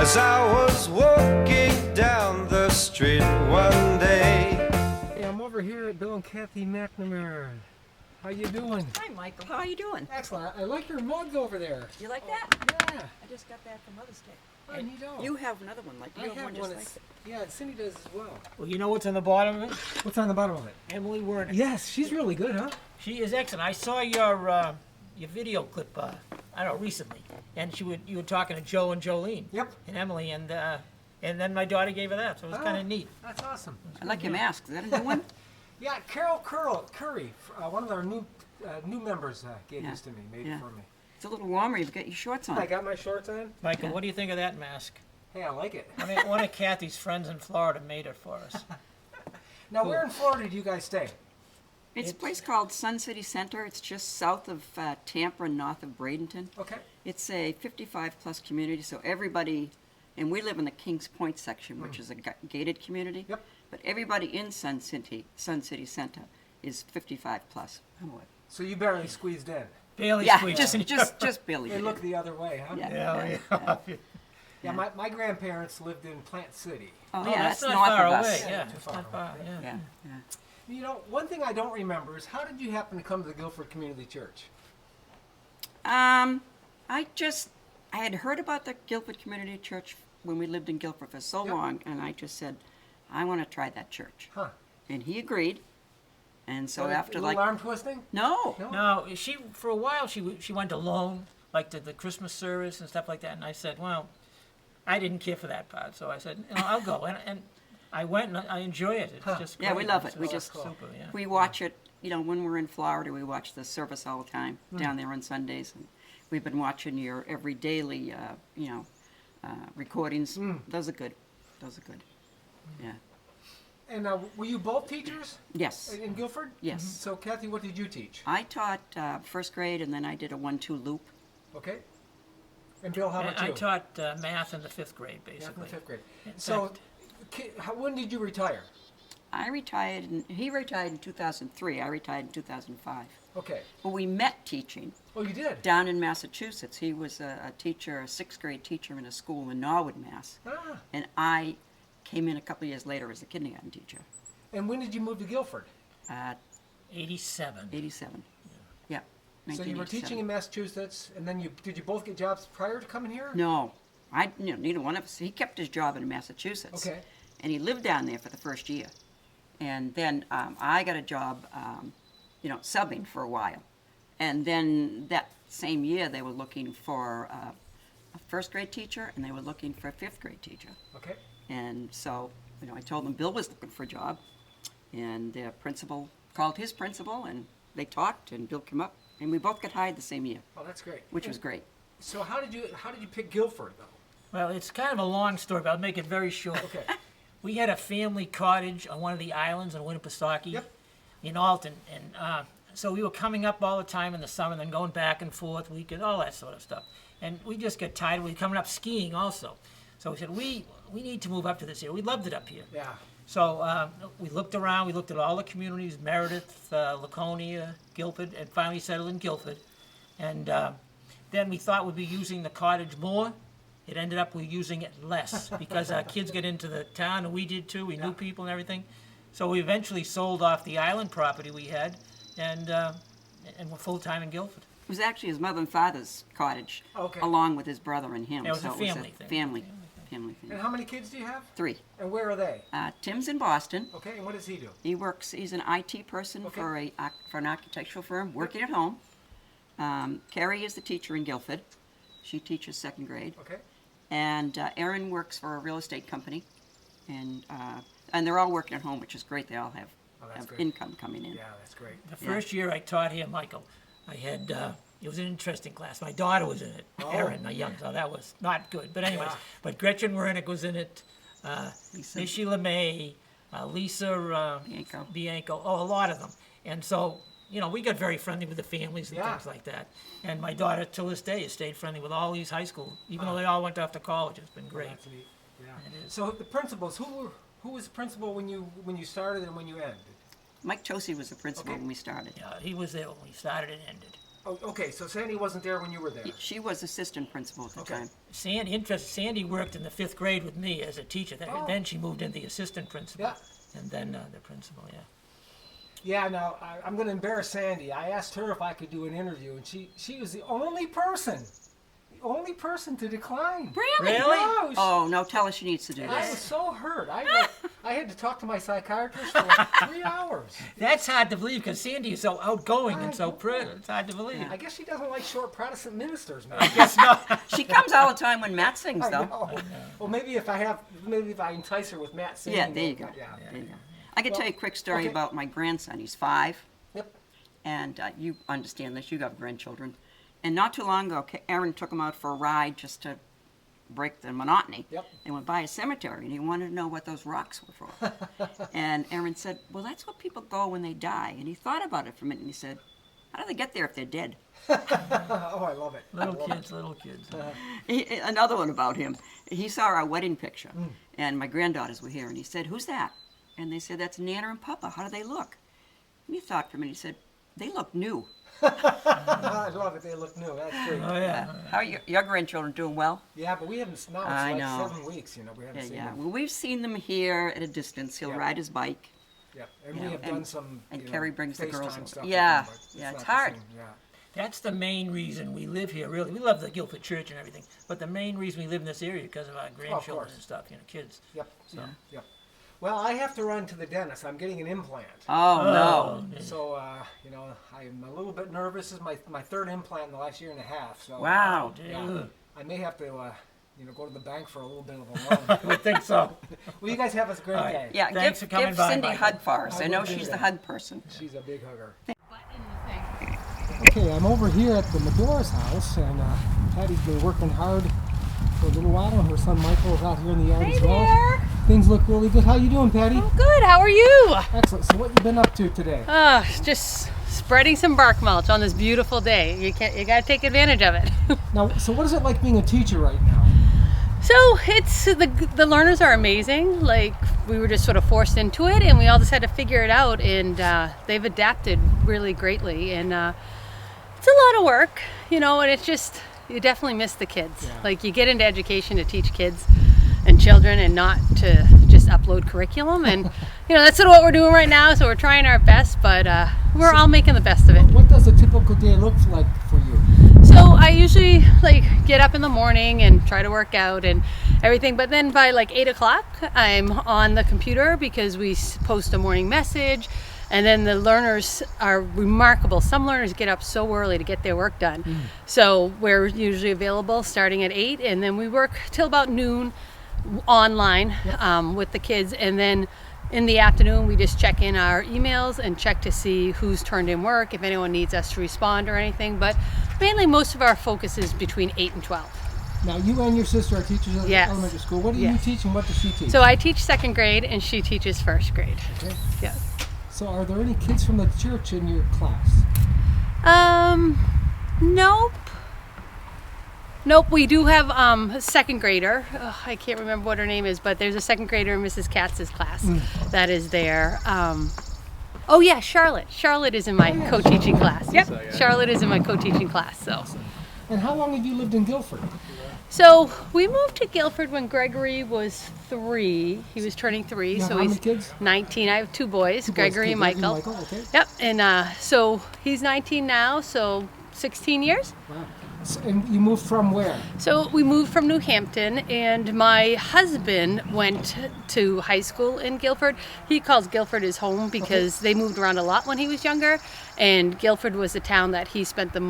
as I was walking down the street one day. Hey, I'm over here at Bill and Kathy McNamara. How you doing? Hi, Michael. How are you doing? Excellent. I like your mug over there. You like that? Yeah. I just got that from Mother's Day. Oh, you don't. You have another one like I you have one just one. like It's- it. Yeah, Cindy does as well. Well, you know what's on the bottom of it? What's on the bottom of it? Emily Wernick. Yes, she's really good, huh? She is excellent. I saw your video clip, I don't know, recently, and you were talking to Joe and Jolene. Yep. And Emily, and then my daughter gave her that, so it was kind of neat. That's awesome. I like your mask. Is that a new one? Yeah, Carol Curry, one of our new members, gave Yeah. this to me, made Yeah. it for me. It's a little warmer. You've got your shorts on. I got my shorts on. Michael, Yeah. what do you think of that mask? Hey, I like it. One of Kathy's friends in Florida made it for us. Now, where in Florida do you guys stay? It's a place called Sun City Center. It's just south of Tampa and north of Bradenton. Okay. It's a 55-plus community, so everybody, and we live in the Kings Point section, which is a gated community. Yep. But everybody in Sun City Center is 55-plus. So you barely squeezed in. Barely Yeah, squeezed in. just barely. They did look it. the other way, huh? Yeah. Yeah, my grandparents lived in Plant City. Oh, Oh, yeah, that's that's not north far of away. us. Yeah, Too it's far not far. away. Yeah. Yeah. You know, one thing I don't remember is how did you happen to come to the Gilford Community Church? I had heard about the Gilford Community Church when we lived in Gilford for so Yep. long, and I just said, I want to try that church. Huh. And he agreed. And so What, after a like, little arm twisting? no, No, she for a while she went alone, like to the Christmas service and stuff like that. And I said, well, I didn't care for that part, so I said, I'll go. And I went and I enjoy it. It's just Yeah, we great. love It's it. We just- super. Yeah. we watch it, when we're in Florida, we watch the service all the time down there on Sundays. And we've been watching your every daily, recordings. Those are good. Yeah. And were you both teachers Yes. in Guilford? Yes. So, Kathy, what did you teach? I taught first grade, and then I did a 1-2 loop. Okay. And Bill, how And about you? I taught math in the 5th grade, Yeah, basically. from 5th grade. In So, fact, when did you retire? I retired, he retired in 2003. I retired in 2005. Okay. But we met teaching Oh, you did? down in Massachusetts. He was a teacher, a 6th grade teacher in a school in Norwood, Mass. Ah. And I came in a couple of years later as a kindergarten teacher, And when did you move to Guilford? 87. 87. Yeah. So you were 1987. teaching in Massachusetts, and then did you both get jobs prior to coming here? No, neither one of us. He kept his job in Massachusetts. Okay. And he lived down there for the first year. And then I got a job, subbing for a while. And then that same year, they were looking for a first grade teacher, and they were looking for a 5th grade teacher. Okay. And so, I told them Bill was looking for a job, and their principal called his principal, and they talked, and Bill came up, and we both got hired the same year, Oh, that's great. which was great. So how did you pick Guilford though? Well, it's kind of a long story, but I'll make it very short. Okay. We had a family cottage on one of the islands in Winnipesaukee Yep. in Alton, and so we were coming up all the time in the summer, and then going back and forth, weekend, all that sort of stuff. And we just got tired. We were coming up skiing also, so we said we need to move up to this area. We loved it up here. Yeah. So we looked around. We looked at all the communities: Meredith, Laconia, Gilford, and finally settled in Gilford. And then we thought we'd be using the cottage more. It ended up we were using it less because our kids get into the town, and we did too. We knew people and everything. So we eventually sold off the island property we had, and we're full-time in Guilford. It was actually his mother and father's cottage, Okay. along with his brother and him. Yeah, it was so a family thing. Family thing. And how many kids do you have? 3. And where are they? Tim's in Boston. Okay. And what does he do? He's an IT person Okay. for an architectural firm, working at home. Carrie is the teacher in Gilford. She teaches 2nd grade. Okay. And Erin works for a real estate company. And they're all working at home, which is great. They all have, that's great. income coming in. Yeah, that's great. The first year I taught here, Michael, I had, it was an interesting class. My daughter was in it, Erin, my young, so that was not good. But anyways, Yeah. but Gretchen Wernick was in it, Lisa. Nishi LeMay, Lisa Bianco, a lot of them. And so, we got very friendly with the families and Yeah. things like that. And my daughter, till this day, has stayed friendly with all these high school, even though they all went off to college. It's been great. That's neat. Yeah. It is. So the principals, who was the principal when you started and when you ended? Mike Tosi was the principal Okay. when we started. Yeah, he was there when we started and ended. Oh, okay, so Sandy wasn't there when you were there. She was assistant principal at the Okay. time. Sandy worked in the 5th grade with me as a teacher. Then she moved into the assistant principal. Yeah. And then the principal, yeah. Yeah, now, I'm going to embarrass Sandy. I asked her if I could do an interview, and she was the only person to decline. Really? No, Oh, no, tell her she needs to do I was this. so hurt. I had to talk to my psychiatrist for like 3 hours. That's hard to believe because Sandy is so outgoing and so know. pretty. It's hard to believe. I guess she doesn't like short Protestant ministers, man. Guess not. She comes all the time when Matt sings, I though. know. Well, maybe if I entice her with Matt singing. Yeah, there you go. Yeah. There you go. I can tell you a quick story okay. about my grandson. He's 5, Yep. and you understand this. You got grandchildren. And not too long ago, Aaron took him out for a ride just to break the monotony. Yep. They went by a cemetery, and he wanted to know what those rocks were for. And Aaron said, well, that's what people go when they die. And he thought about it for a minute, and he said, how do they get there if they're dead? Oh, I love it. Little kids. Another one about him. He saw our wedding picture, and my granddaughters were here, and he said, who's that? And they said, that's Nana and Papa. How do they look? And he thought for a minute. He said, they look new. I love it. They look new. That's great. Oh, yeah. How are your grandchildren doing well? Yeah, but we haven't. Now it's I like know. 7 weeks. We haven't seen Yeah. them. Well, we've seen them here at a distance. He'll Yeah. ride his bike. Yeah, and You we know, have done some. and Carrie brings the girls FaceTime over. stuff. Yeah, with them, but yeah, not it's the hard. same. Yeah. That's the main reason we live here, really. We love the Gilford church and everything, but the main reason we live in this area because of our grandchildren course. and stuff, kids. Yep. So. Yep. Well, I have to run to the dentist. I'm getting an implant. Oh, no. So, I'm a little bit nervous. This is my 3rd implant in the last year and a half. So, Wow. Yeah, I may have to, go to the bank for a little bit of a loan. I think so. Well, you guys have a great All right. day. Yeah, Thanks for give coming by, Cindy a Michael. hug for us. I I know will do she's the that. hug person. She's a big hugger. Okay, I'm over here at the Medora's house, and Patty's been working hard for a little while, and her son Michael is out here in the yard Hey as well. there. Things look really good. How you doing, Patty? I'm good. How are you? Excellent. So what you been up to today? Just spreading some bark mulch on this beautiful day. You got to take advantage of it. Now, so what is it like being a teacher right now? So it's the learners are amazing. Like we were just sort of forced into it, and we all just had to figure it out. And they've adapted really greatly. And it's a lot of work, And it's just you definitely miss the kids. Yeah. Like you get into education to teach kids and children, and not to just upload curriculum. And that's sort of what we're doing right now. So we're trying our best, but we're all making the best of it. What does a typical day look like for you? So I usually get up in the morning and try to work out and everything, but then by 8 o'clock I'm on the computer because we post a morning message, and then the learners are remarkable. Some learners get up so early to get their work done. So we're usually available starting at 8, and then we work till about noon online with the kids, and then in the afternoon, we just check in our emails and check to see who's turned in work, if anyone needs us to respond or anything. But mainly, most of our focus is between 8 and 12. Now, you and your sister are teachers at Yes. elementary school. What do you Yes. teach and what does she teach? So I teach 2nd grade, and she teaches 1st grade. Okay. Yeah. So are there any kids from the church in your class? Nope. We do have a 2nd grader. I can't remember what her name is, but there's a 2nd grader in Mrs. Katz's class that is there. Oh yeah, Charlotte. Charlotte is in my co-teaching class. Yep. Charlotte is in my co-teaching class. So. And how long have you lived in Gilford? So we moved to Gilford when Gregory was 3. He was turning 3, You have so how he's many kids? 19. I have 2 boys, Two boys, Gregory okay, and Greg Michael. Okay. Yep, and so he's 19 now, so 16 years. Wow. So, and you moved from where? So we moved from New Hampton, and my husband went to high school in Gilford. He calls Gilford his home because they moved around a lot when he was younger, and Gilford was the town that he spent the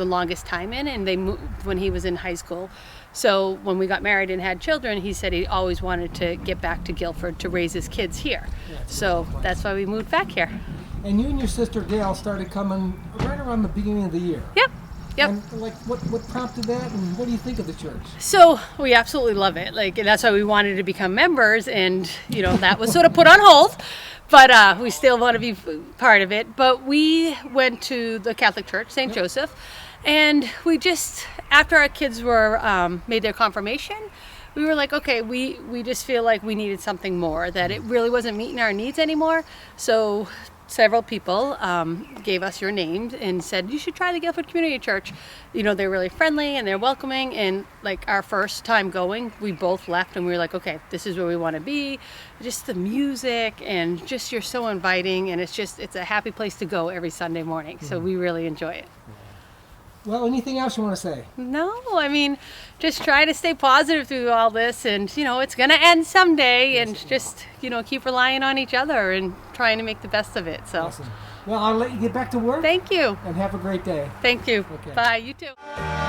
longest time in, and they moved when he was in high school. So when we got married and had children, he said he always wanted to get back to Gilford to raise his kids here. So that's why we moved back here. And you and your sister Gail started coming right around the beginning of the year. Yep. And what prompted that, and what do you think of the church? So we absolutely love it. And that's why we wanted to become members, and that was sort of put on hold, but we still want to be part of it. But we went to the Catholic Church, St. Joseph, and we just, after our kids were made their confirmation, we were like, okay, we just feel like we needed something more, that it really wasn't meeting our needs anymore. So several people gave us your names and said, you should try the Gilford Community Church. You know, they're really friendly and they're welcoming. And like our first time going, we both left and we were like, okay, this is where we want to be. Just the music and just you're so inviting, and it's a happy place to go every Sunday morning. So we really enjoy it. Well, anything else you want to say? No, I mean, just try to stay positive through all this, and you know, it's going to end someday, and just, you know, keep relying on each other and trying to make the best of it. So, Awesome. Well, I'll let you get back to work. thank you. And have a great day. Thank you. Okay. Bye. You too.